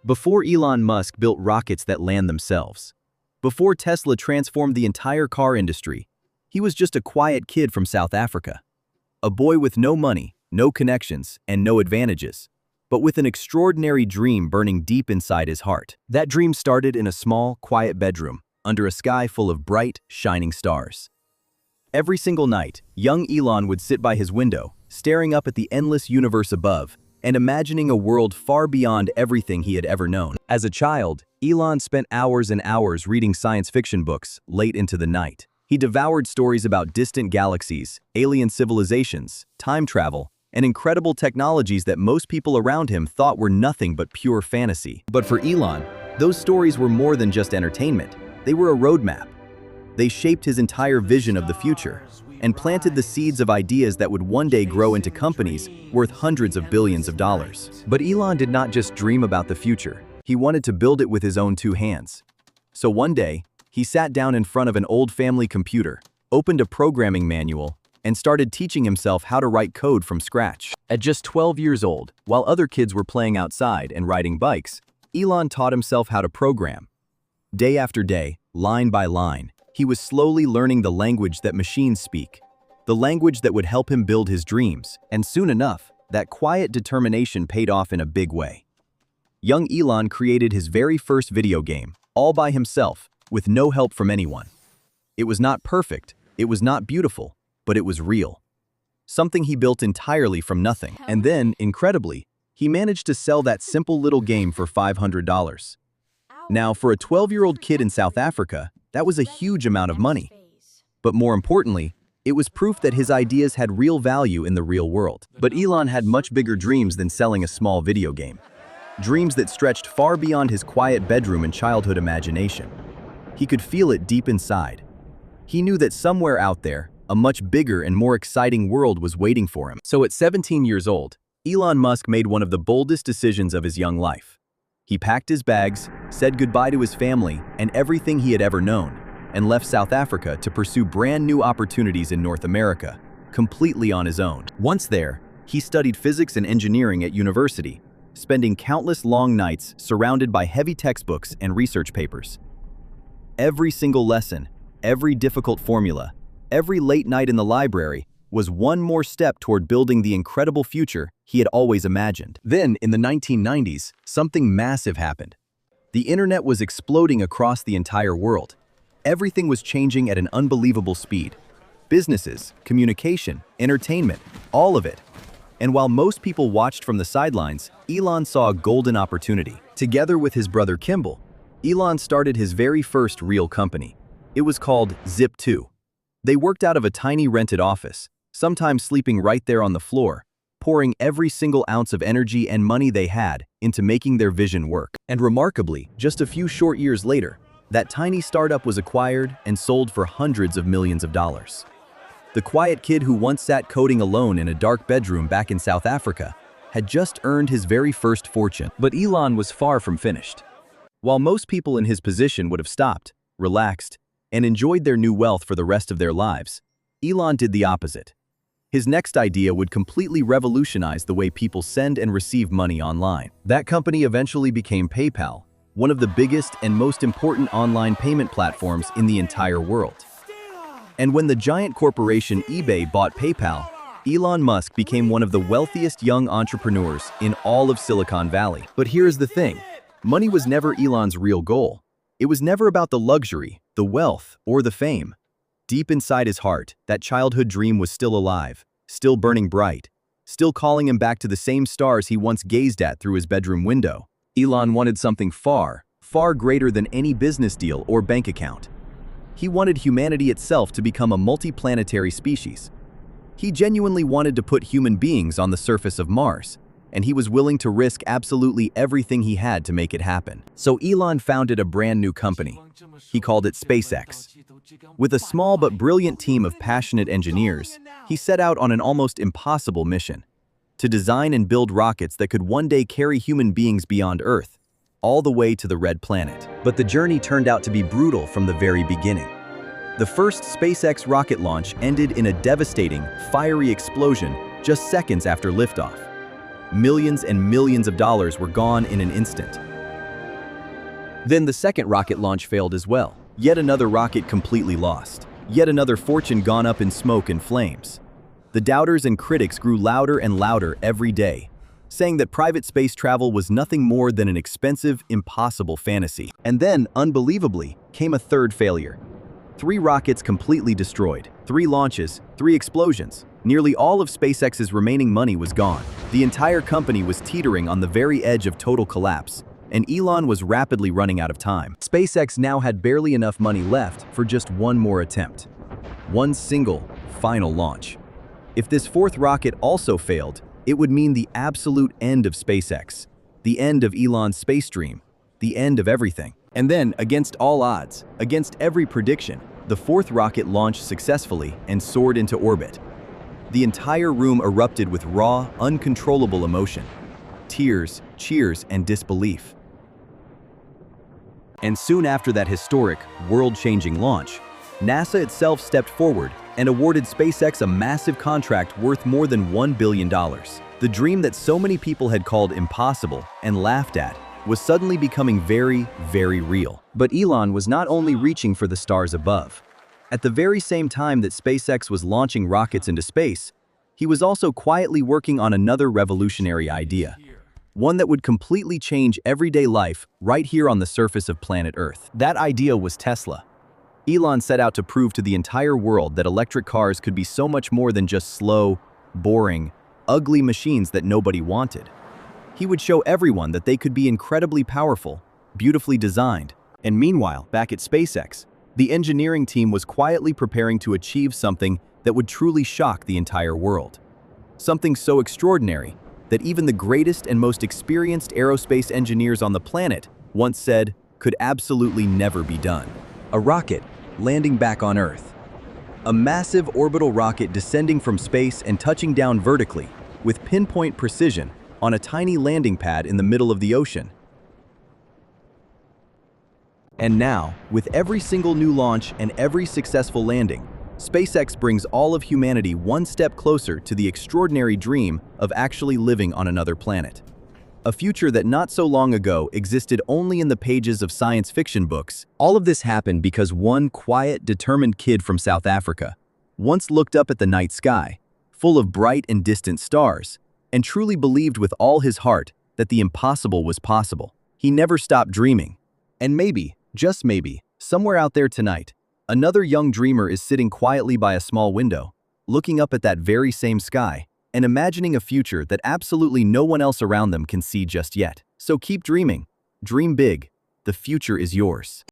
Before Elon Musk built rockets that land themselves. Before Tesla transformed the entire car industry, he was just a quiet kid from South Africa. A boy with no money, no connections, and no advantages, but with an extraordinary dream burning deep inside his heart. That dream started in a small, quiet bedroom, under a sky full of bright, shining stars. Every single night, young Elon would sit by his window, staring up at the endless universe above, and imagining a world far beyond everything he had ever known. As a child, Elon spent hours and hours reading science fiction books late into the night. He devoured stories about distant galaxies, alien civilizations, time travel, and incredible technologies that most people around him thought were nothing but pure fantasy. But for Elon, those stories were more than just entertainment. They were a roadmap. They shaped his entire vision of the future and planted the seeds of ideas that would one day grow into companies worth hundreds of billions of dollars. But Elon did not just dream about the future. He wanted to build it with his own two hands. So one day, he sat down in front of an old family computer, opened a programming manual, and started teaching himself how to write code from scratch. At just 12 years old, while other kids were playing outside and riding bikes, Elon taught himself how to program. Day after day, line by line, he was slowly learning the language that machines speak, the language that would help him build his dreams, and soon enough, that quiet determination paid off in a big way. Young Elon created his very first video game, all by himself, with no help from anyone. It was not perfect, it was not beautiful, but it was real. Something he built entirely from nothing. And then, incredibly, he managed to sell that simple little game for $500. Now, for a 12-year-old kid in South Africa, that was a huge amount of money. But more importantly, it was proof that his ideas had real value in the real world. But Elon had much bigger dreams than selling a small video game. Dreams that stretched far beyond his quiet bedroom and childhood imagination. He could feel it deep inside. He knew that somewhere out there, a much bigger and more exciting world was waiting for him. So at 17 years old, Elon Musk made one of the boldest decisions of his young life. He packed his bags, said goodbye to his family and everything he had ever known, and left South Africa to pursue brand new opportunities in North America, completely on his own. Once there, he studied physics and engineering at university, spending countless long nights surrounded by heavy textbooks and research papers. Every single lesson, every difficult formula, every late night in the library was one more step toward building the incredible future he had always imagined. Then, in the 1990s, something massive happened. The internet was exploding across the entire world. Everything was changing at an unbelievable speed. Businesses, communication, entertainment, all of it. And while most people watched from the sidelines, Elon saw a golden opportunity. Together with his brother Kimball, Elon started his very first real company. It was called Zip2. They worked out of a tiny rented office, sometimes sleeping right there on the floor, pouring every single ounce of energy and money they had into making their vision work. And remarkably, just a few short years later, that tiny startup was acquired and sold for hundreds of millions of dollars. The quiet kid who once sat coding alone in a dark bedroom back in South Africa had just earned his very first fortune. But Elon was far from finished. While most people in his position would have stopped, relaxed, and enjoyed their new wealth for the rest of their lives, Elon did the opposite. His next idea would completely revolutionize the way people send and receive money online. That company eventually became PayPal, one of the biggest and most important online payment platforms in the entire world. And when the giant corporation eBay bought PayPal, Elon Musk became one of the wealthiest young entrepreneurs in all of Silicon Valley. But here's the thing, money was never Elon's real goal. It was never about the luxury, the wealth, or the fame. Deep inside his heart, that childhood dream was still alive, still burning bright, still calling him back to the same stars he once gazed at through his bedroom window. Elon wanted something far, far greater than any business deal or bank account. He wanted humanity itself to become a multi-planetary species. He genuinely wanted to put human beings on the surface of Mars, and he was willing to risk absolutely everything he had to make it happen. So Elon founded a brand new company. He called it SpaceX. With a small but brilliant team of passionate engineers, he set out on an almost impossible mission: to design and build rockets that could one day carry human beings beyond Earth, all the way to the Red Planet. But the journey turned out to be brutal from the very beginning. The first SpaceX rocket launch ended in a devastating, fiery explosion just seconds after liftoff. Millions and millions of dollars were gone in an instant. Then the second rocket launch failed as well. Yet another rocket completely lost. Yet another fortune gone up in smoke and flames. The doubters and critics grew louder and louder every day, saying that private space travel was nothing more than an expensive, impossible fantasy. And then, unbelievably, came a third failure. 3 rockets completely destroyed, 3 launches, 3 explosions. Nearly all of SpaceX's remaining money was gone. The entire company was teetering on the very edge of total collapse, and Elon was rapidly running out of time. SpaceX now had barely enough money left for just one more attempt. One single, final launch. If this 4th rocket also failed, it would mean the absolute end of SpaceX, the end of Elon's space dream, the end of everything. And then, against all odds, against every prediction, the 4th rocket launched successfully and soared into orbit. The entire room erupted with raw, uncontrollable emotion. Tears, cheers, and disbelief. And soon after that historic, world-changing launch, NASA itself stepped forward and awarded SpaceX a massive contract worth more than $1 billion. The dream that so many people had called impossible and laughed at was suddenly becoming very, very real. But Elon was not only reaching for the stars above. At the very same time that SpaceX was launching rockets into space, he was also quietly working on another revolutionary idea. One that would completely change everyday life right here on the surface of planet Earth. That idea was Tesla. Elon set out to prove to the entire world that electric cars could be so much more than just slow, boring, ugly machines that nobody wanted. He would show everyone that they could be incredibly powerful, beautifully designed. And meanwhile, back at SpaceX, the engineering team was quietly preparing to achieve something that would truly shock the entire world. Something so extraordinary that even the greatest and most experienced aerospace engineers on the planet once said could absolutely never be done. A rocket landing back on Earth. A massive orbital rocket descending from space and touching down vertically, with pinpoint precision, on a tiny landing pad in the middle of the ocean. And now, with every single new launch and every successful landing, SpaceX brings all of humanity one step closer to the extraordinary dream of actually living on another planet. A future that not so long ago existed only in the pages of science fiction books. All of this happened because one quiet, determined kid from South Africa once looked up at the night sky, full of bright and distant stars, and truly believed with all his heart that the impossible was possible. He never stopped dreaming. And maybe, just maybe, somewhere out there tonight, another young dreamer is sitting quietly by a small window, looking up at that very same sky, and imagining a future that absolutely no one else around them can see just yet. So keep dreaming. Dream big. The future is yours.